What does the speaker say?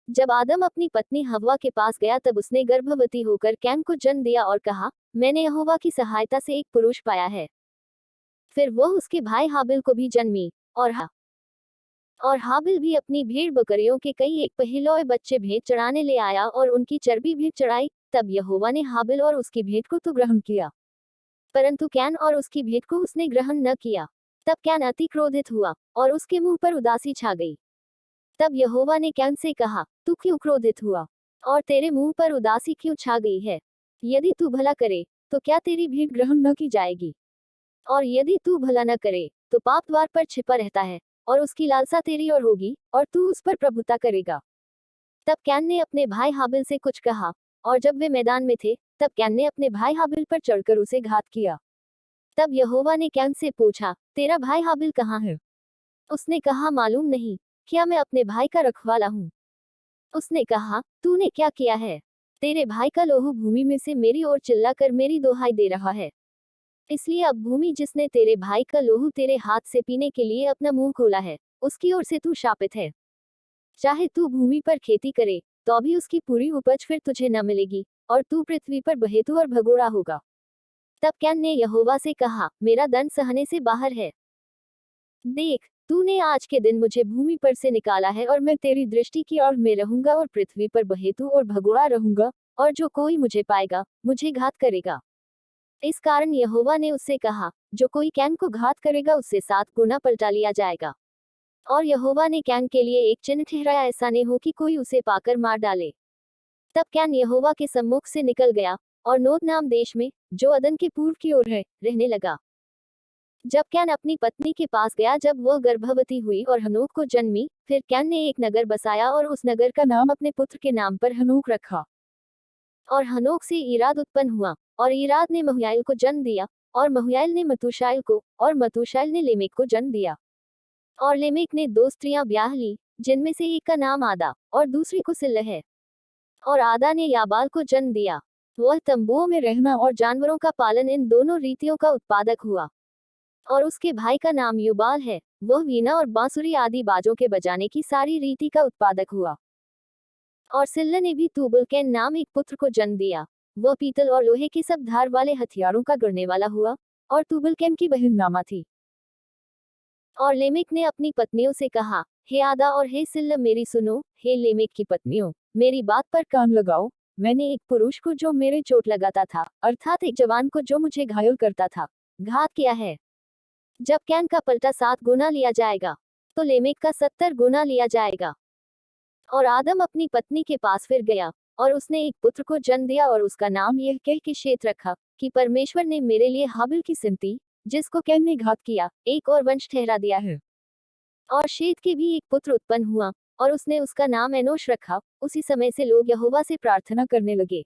जब आदम अपनी पत्नी हव्वा के पास गया तब उसने गर्भवती होकर कैन को जन्म दिया और कहा, मैंने यहोवा की सहायता से एक पुरुष पाया है। फिर वह उसके भाई हाबिल को भी जन्मी, और हाबिल भी अपनी भेड़ बकरियों के कई एक पहिलौए बच्चे भेंट चढ़ाने ले आया और उनकी चर्बी भेंट चढ़ाई। तब यहोवा ने हाबिल और उसकी भेंट को तो ग्रहण किया, परंतु कैन और उसकी भेंट को उसने ग्रहण न किया। तब कैन अति क्रोधित हुआ और उसके मुंह पर उदासी छा गई। तब यहोवा ने कैन से कहा, तू क्यों क्रोधित हुआ और तेरे मुंह पर उदासी क्यों छा गई है? यदि तू भला करे तो क्या तेरी भेंट ग्रहण न की जाएगी? और यदि तू भला न करे तो पाप द्वार पर छिपा रहता है और उसकी लालसा तेरी ओर होगी और तू उस पर प्रभुता करेगा। तब कैन ने अपने भाई हाबिल से कुछ कहा, और जब वे मैदान में थे तब कैन ने अपने भाई हाबिल पर चढ़कर उसे घात किया। तब यहोवा ने कैन से पूछा, तेरा भाई हाबिल कहाँ है? उसने कहा, मालूम नहीं, क्या मैं अपने भाई का रखवाला हूँ? उसने कहा, तूने क्या किया है? तेरे भाई का लोहू भूमि में से मेरी ओर चिल्लाकर मेरी दोहाई दे रहा है। इसलिए अब भूमि जिसने तेरे भाई का लोहू तेरे हाथ से पीने के लिए अपना मुंह खोला है, उसकी ओर से तू शापित है। चाहे तू भूमि पर खेती करे तो भी उसकी पूरी उपज फिर तुझे न मिलेगी, और तू पृथ्वी पर बहेतू और भगोड़ा होगा। तब कैन ने यहोवा से कहा, मेरा दंड सहने से बाहर है। देख, तूने आज के दिन मुझे भूमि पर से निकाला है और मैं तेरी दृष्टि की ओर में रहूंगा और पृथ्वी पर बहेतू और भगोड़ा रहूंगा, और जो कोई मुझे पाएगा मुझे घात करेगा। इस कारण यहोवा ने उससे कहा, जो कोई कैन को घात करेगा उससे 7 गुना पलटा लिया जाएगा। और यहोवा ने कैन के लिए एक चिन्ह ठहराया, ऐसा नहीं हो कि कोई उसे पाकर मार डाले। तब कैन यहोवा के सम्मुख से निकल गया और नोद नाम देश में, जो अदन के पूर्व की ओर है, रहने लगा। जब कैन अपनी पत्नी के पास गया जब वह गर्भवती हुई और हनोक को जन्मी, फिर कैन ने एक नगर बसाया और उस नगर का नाम अपने पुत्र के नाम पर हनोक रखा। और हनोक से ईराद उत्पन्न हुआ, और ईराद ने महुयाइल को जन्म दिया, और महुयाइल ने मतूशाइल को, और मतूशाइल ने लेमेक को जन्म दिया। और लेमेक ने 2 स्त्रियां ब्याह ली, जिनमें से एक का नाम आदा और दूसरी को सिल्ल है। और आदा ने याबाल को जन्म दिया। वह तंबुओं में रहना और जानवरों का पालन, इन दोनों रीतियों का उत्पादक हुआ। और उसके भाई का नाम युबाल है, वह वीणा और बांसुरी आदि बाजों के बजाने की सारी रीति का उत्पादक हुआ। और सिल्ला ने भी तूबल कैन नाम एक पुत्र को जन्म दिया। वह पीतल और लोहे के सब धार वाले हथियारों का गढ़ने वाला हुआ, और तूबल कैन की बहन नामा थी। और लेमेक ने अपनी पत्नियों से कहा, हे आदा और हे सिल्ला मेरी सुनो, हे लेमेक की पत्नियों, मेरी बात पर कान लगाओ। मैंने एक पुरुष को जो मेरे चोट लगाता था, अर्थात एक जवान को जो मुझे घायल करता था, घात किया है। जब कैन का पलटा 7 गुना लिया जाएगा तो लेमेक का 70 गुना लिया जाएगा। और आदम अपनी पत्नी के पास फिर गया, और उसने एक पुत्र को जन्म दिया और उसका नाम यह कह के शेत रखा, कि परमेश्वर ने मेरे लिए हाबिल की सिमती, जिसको कैन ने घात किया, एक और वंश ठहरा दिया है। और शेत के भी एक पुत्र उत्पन्न हुआ, और उसने उसका नाम एनोश रखा। उसी समय से लोग यहोवा से प्रार्थना करने लगे।